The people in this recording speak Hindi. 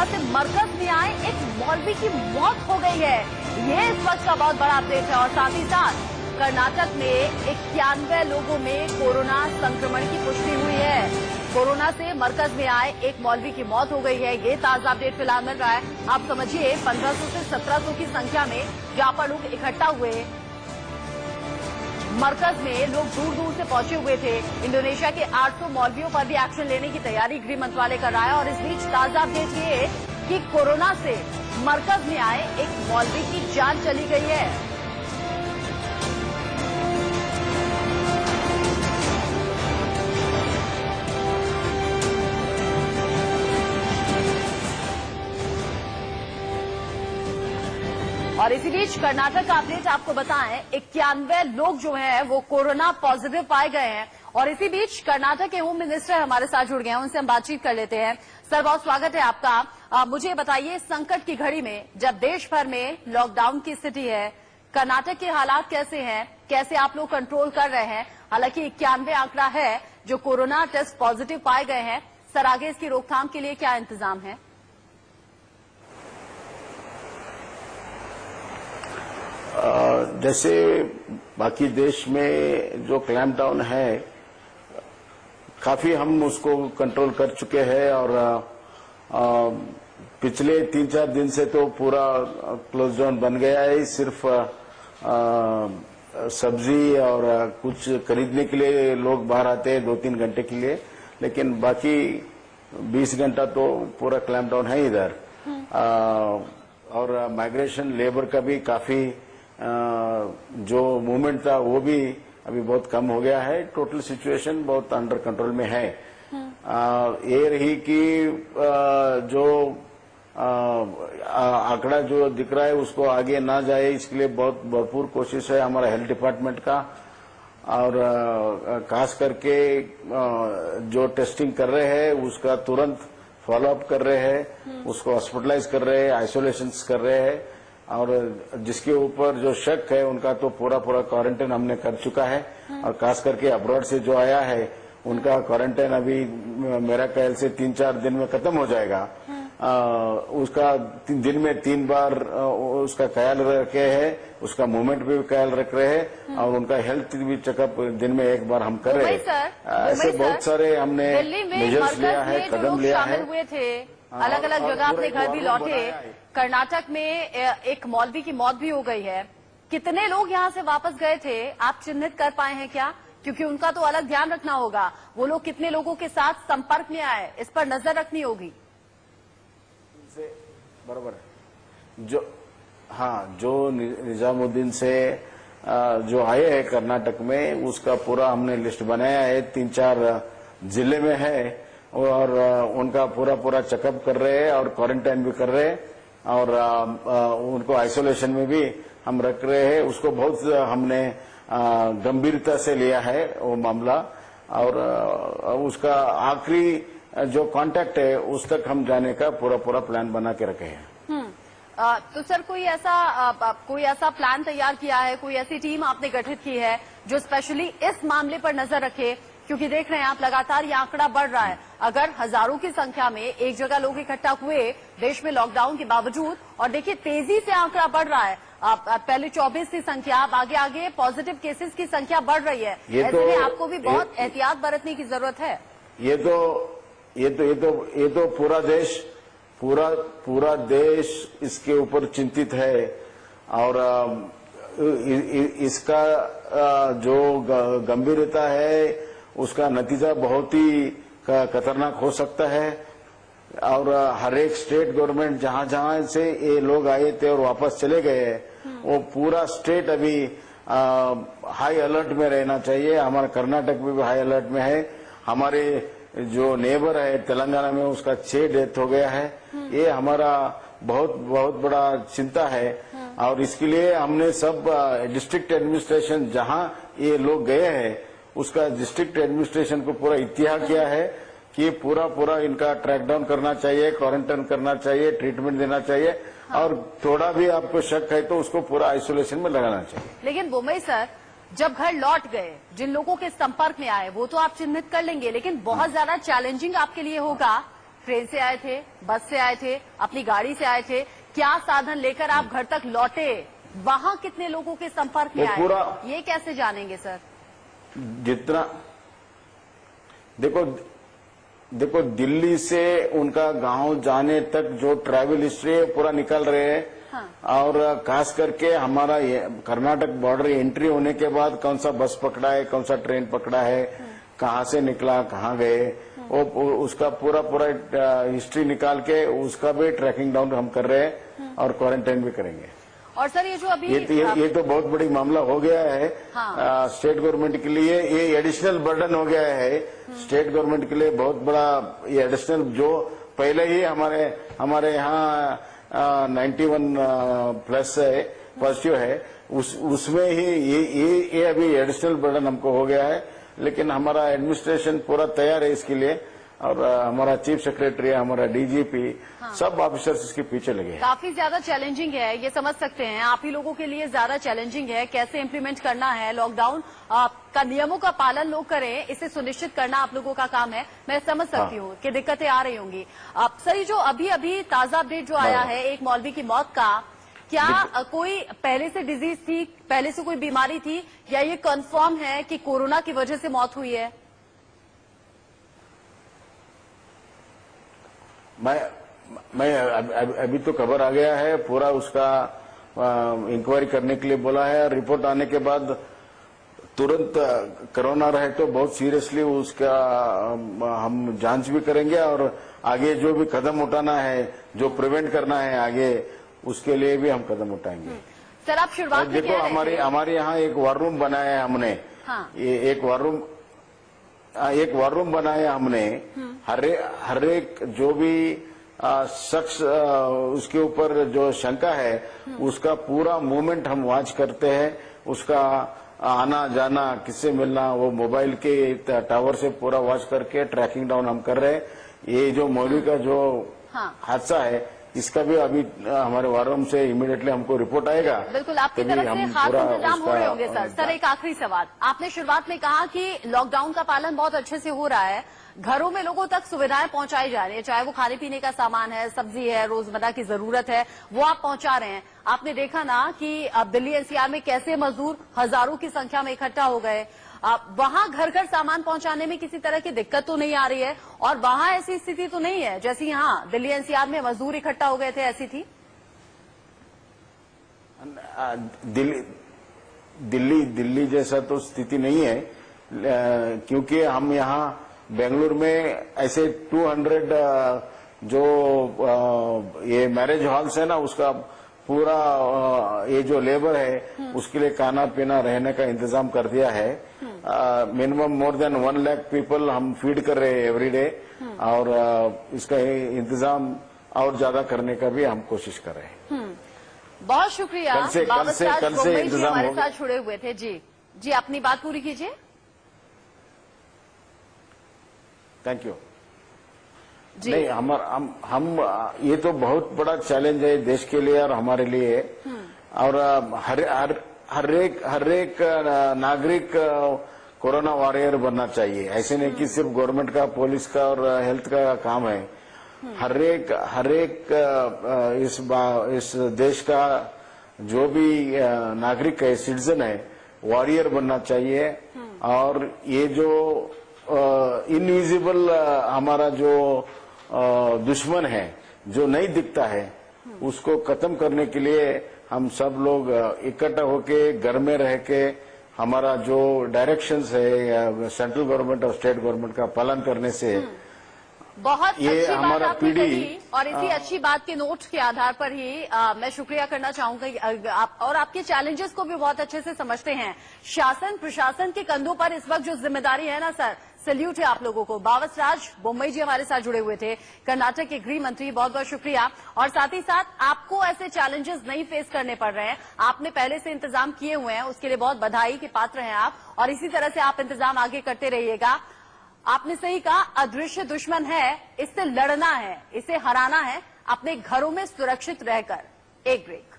से मरकज में आए एक मौलवी की मौत हो गई है। ये इस वक्त का बहुत बड़ा अपडेट है। और साथ ही साथ कर्नाटक में 91 लोगों में कोरोना संक्रमण की पुष्टि हुई है। कोरोना से मरकज में आए एक मौलवी की मौत हो गई है। ये ताजा अपडेट फिलहाल मिल रहा है। आप समझिए 1500 से 1700 की संख्या में जहां पर लोग इकट्ठा हुए, मरकज में लोग दूर दूर से पहुंचे हुए थे। इंडोनेशिया के 800 मौलवियों पर भी एक्शन लेने की तैयारी गृह मंत्रालय कर रहा है। और इस बीच ताजा अपडेट ये कि कोरोना से मरकज में आए एक मौलवी की जान चली गई है। और इसी बीच कर्नाटक का अपडेट आपको बताएं, 91 लोग जो हैं वो कोरोना पॉजिटिव पाए गए हैं। और इसी बीच कर्नाटक के होम मिनिस्टर हमारे साथ जुड़ गए हैं, उनसे हम बातचीत कर लेते हैं। सर, बहुत स्वागत है आपका। मुझे बताइए, संकट की घड़ी में जब देश भर में लॉकडाउन की स्थिति है, कर्नाटक के हालात कैसे हैं, कैसे आप लोग कंट्रोल कर रहे हैं? हालांकि 91 आंकड़ा है जो कोरोना टेस्ट पॉजिटिव पाए गए हैं। सर, आगे इसकी रोकथाम के लिए क्या इंतजाम है? जैसे बाकी देश में जो क्लैम्प डाउन है, काफी हम उसको कंट्रोल कर चुके हैं। और पिछले 3-4 दिन से तो पूरा क्लोज डाउन बन गया है। सिर्फ सब्जी और कुछ खरीदने के लिए लोग बाहर आते हैं 2-3 घंटे के लिए, लेकिन बाकी 20 घंटा तो पूरा क्लैम्प डाउन है इधर। और माइग्रेशन लेबर का भी काफी जो मूवमेंट था वो भी अभी बहुत कम हो गया है। टोटल सिचुएशन बहुत अंडर कंट्रोल में है। ये रही कि जो आंकड़ा जो दिख रहा है उसको आगे ना जाए, इसके लिए बहुत भरपूर कोशिश है हमारा हेल्थ डिपार्टमेंट का। और खास करके जो टेस्टिंग कर रहे हैं उसका तुरंत फॉलोअप कर रहे हैं, उसको हॉस्पिटलाइज कर रहे हैं, आइसोलेशन कर रहे हैं। और जिसके ऊपर जो शक है उनका तो पूरा क्वारंटाइन हमने कर चुका है। और खास करके अब्रॉड से जो आया है उनका क्वारंटाइन अभी मेरा ख्याल से 3-4 दिन में खत्म हो जाएगा। उसका दिन में 3 बार उसका ख्याल रखे हैं, उसका मूवमेंट भी ख्याल रख रहे हैं। और उनका हेल्थ भी चेकअप दिन में 1 बार हम कर रहे हैं। ऐसे बहुत सारे हमने मेजर्स लिया है, कदम लिया है। हुए थे अलग अलग जगह, अपने घर भी लौटे। कर्नाटक में एक मौलवी की मौत भी हो गई है। कितने लोग यहाँ से वापस गए थे, आप चिन्हित कर पाए हैं क्या? क्योंकि उनका तो अलग ध्यान रखना होगा। वो लोग कितने लोगों के साथ संपर्क में आए, इस पर नजर रखनी होगी। बराबर है। जो निजामुद्दीन से जो आए हैं कर्नाटक में, उसका पूरा हमने लिस्ट बनाया है। 3-4 जिले में है और उनका पूरा चेकअप कर रहे हैं और क्वारंटाइन भी कर रहे हैं। और उनको आइसोलेशन में भी हम रख रहे हैं। उसको बहुत हमने गंभीरता से लिया है वो मामला। और उसका आखिरी जो कांटेक्ट है उस तक हम जाने का पूरा प्लान बना के रखे हैं। तो सर, कोई ऐसा प्लान तैयार किया है, कोई ऐसी टीम आपने गठित की है जो स्पेशली इस मामले पर नजर रखे? क्योंकि देख रहे हैं आप लगातार ये आंकड़ा बढ़ रहा है। अगर हजारों की संख्या में एक जगह लोग इकट्ठा हुए देश में लॉकडाउन के बावजूद, और देखिए तेजी से आंकड़ा बढ़ रहा है। पहले 24 की संख्या, अब आगे पॉजिटिव केसेस की संख्या बढ़ रही है। ऐसे में आपको भी बहुत एहतियात बरतने की जरूरत है। ये तो पूरा देश इसके ऊपर चिंतित है। और इसका जो गंभीरता है उसका नतीजा बहुत ही खतरनाक हो सकता है। और हर एक स्टेट गवर्नमेंट जहां से ये लोग आए थे और वापस चले गए, वो पूरा स्टेट अभी हाई अलर्ट में रहना चाहिए। हमारा कर्नाटक भी हाई अलर्ट में है। हमारे जो नेबर है तेलंगाना में, उसका 6 डेथ हो गया है। ये हमारा बहुत बड़ा चिंता है। और इसके लिए हमने सब डिस्ट्रिक्ट एडमिनिस्ट्रेशन जहां ये लोग गए हैं उसका डिस्ट्रिक्ट एडमिनिस्ट्रेशन को पूरा इत्तेहाद किया है कि पूरा इनका ट्रैक डाउन करना चाहिए, क्वारंटाइन करना चाहिए, ट्रीटमेंट देना चाहिए। और थोड़ा भी आपको शक है तो उसको पूरा आइसोलेशन में लगाना चाहिए। लेकिन बुम्बई सर, जब घर लौट गए, जिन लोगों के संपर्क में आए वो तो आप चिन्हित कर लेंगे, लेकिन बहुत ज्यादा चैलेंजिंग आपके लिए होगा ट्रेन से आए थे, बस से आए थे, अपनी गाड़ी से आए थे, क्या साधन लेकर आप घर तक लौटे, वहां कितने लोगों के संपर्क में आए, ये कैसे जानेंगे सर? जितना देखो दिल्ली से उनका गांव जाने तक जो ट्रैवल हिस्ट्री है पूरा निकल रहे हैं। हाँ। और खास करके हमारा कर्नाटक बॉर्डर एंट्री होने के बाद कौन सा बस पकड़ा है, कौन सा ट्रेन पकड़ा है, कहां से निकला, कहां गए, वो उसका पूरा हिस्ट्री निकाल के उसका भी ट्रैकिंग डाउन हम कर रहे हैं और क्वारंटाइन भी करेंगे। और सर ये जो अभी ये तो बहुत बड़ी मामला हो गया है। हाँ। स्टेट गवर्नमेंट के लिए ये एडिशनल बर्डन हो गया है। स्टेट गवर्नमेंट के लिए बहुत बड़ा ये एडिशनल, जो पहले ही हमारे यहाँ 91 प्लस है, पॉजिटिव है, उसमें ही ये अभी एडिशनल बर्डन हमको हो गया है। लेकिन हमारा एडमिनिस्ट्रेशन पूरा तैयार है इसके लिए, और हमारा चीफ सेक्रेटरी, हमारा डीजीपी, हाँ। सब ऑफिसर्स इसके पीछे लगे हैं। काफी ज्यादा चैलेंजिंग है, ये समझ सकते हैं आप ही लोगों के लिए ज्यादा चैलेंजिंग है। कैसे इम्प्लीमेंट करना है लॉकडाउन का, नियमों का पालन लोग करें, इसे सुनिश्चित करना आप लोगों का काम है। मैं समझ सकती हूँ कि दिक्कतें आ रही होंगी। सर जो अभी ताजा अपडेट जो आया है एक मौलवी की मौत का, क्या कोई पहले से डिजीज थी, पहले से कोई बीमारी थी, या ये कंफर्म है कि कोरोना की वजह से मौत हुई है? मैं अभी तो खबर आ गया है, पूरा उसका इंक्वायरी करने के लिए बोला है। रिपोर्ट आने के बाद तुरंत कोरोना रहे तो बहुत सीरियसली उसका हम जांच भी करेंगे, और आगे जो भी कदम उठाना है, जो प्रिवेंट करना है आगे, उसके लिए भी हम कदम उठाएंगे। सर आप शुरुआत में देखो हमारे यहाँ एक वार रूम बनाया है हमने। हाँ। एक वार रूम बनाया हमने। हर एक जो भी शख्स उसके ऊपर जो शंका है उसका पूरा मूवमेंट हम वॉच करते हैं। उसका आना जाना, किससे मिलना, वो मोबाइल के टावर से पूरा वॉच करके ट्रैकिंग डाउन हम कर रहे हैं। ये जो मौलवी का जो हादसा है, इसका भी अभी हमारे वार रूम से इमीडिएटली हमको रिपोर्ट आएगा। बिल्कुल, आपकी तरफ से खास इंतजाम हो रहे होंगे सर। सर एक आखिरी सवाल, आपने शुरुआत में कहा कि लॉकडाउन का पालन बहुत अच्छे से हो रहा है, घरों में लोगों तक सुविधाएं पहुंचाई जा रही है, चाहे वो खाने पीने का सामान है, सब्जी है, रोजमर्रा की जरूरत है, वो आप पहुंचा रहे हैं। आपने देखा ना कि अब दिल्ली एनसीआर में कैसे मजदूर हजारों की संख्या में इकट्ठा हो गए, वहां घर घर सामान पहुंचाने में किसी तरह की दिक्कत तो नहीं आ रही है, और वहां ऐसी स्थिति तो नहीं है जैसी यहाँ दिल्ली एनसीआर में मजदूर इकट्ठा हो गए थे, ऐसी थी? दिल्ली जैसा तो स्थिति नहीं है, क्योंकि हम यहाँ बेंगलुरु में ऐसे 200 जो ये मैरिज हॉल्स है ना, उसका पूरा ये जो लेबर है उसके लिए खाना पीना रहने का इंतजाम कर दिया है। Minimum more than 1 lakh people हम फीड कर रहे हैं एवरी डे, और इसका इंतजाम और ज्यादा करने का भी हम कोशिश कर रहे हैं। बहुत शुक्रिया। कल से इंतजाम हमारे साथ जुड़े हुए थे। जी अपनी बात पूरी कीजिए। Thank you. नहीं, हम ये तो बहुत बड़ा चैलेंज है देश के लिए और हमारे लिए, और हर एक नागरिक कोरोना वॉरियर बनना चाहिए। ऐसे नहीं कि सिर्फ गवर्नमेंट का, पुलिस का और हेल्थ का काम है। हर एक इस देश का जो भी नागरिक है, सिटीजन है, वॉरियर बनना चाहिए। और ये जो इनविजिबल हमारा जो दुश्मन है, जो नहीं दिखता है, उसको खत्म करने के लिए हम सब लोग इकट्ठा होके घर में रह के हमारा जो डायरेक्शंस है सेंट्रल गवर्नमेंट और स्टेट गवर्नमेंट का पालन करने से बहुत ये अच्छी बात हमारा आपने पीढ़ी कही, और इसी अच्छी बात के नोट के आधार पर ही मैं शुक्रिया करना चाहूंगा। आप और आपके चैलेंजेस को भी बहुत अच्छे से समझते हैं। शासन प्रशासन के कंधों पर इस वक्त जो जिम्मेदारी है ना सर, सैल्यूट है आप लोगों को। बावस राज बोम्मई जी हमारे साथ जुड़े हुए थे, कर्नाटक के गृह मंत्री, बहुत बहुत शुक्रिया। और साथ ही साथ आपको ऐसे चैलेंजेस नहीं फेस करने पड़ रहे हैं, आपने पहले से इंतजाम किए हुए हैं, उसके लिए बहुत बधाई के पात्र हैं आप, और इसी तरह से आप इंतजाम आगे करते रहिएगा। आपने सही कहा, अदृश्य दुश्मन है, इससे लड़ना है, इसे हराना है, अपने घरों में सुरक्षित रहकर। एक ब्रेक।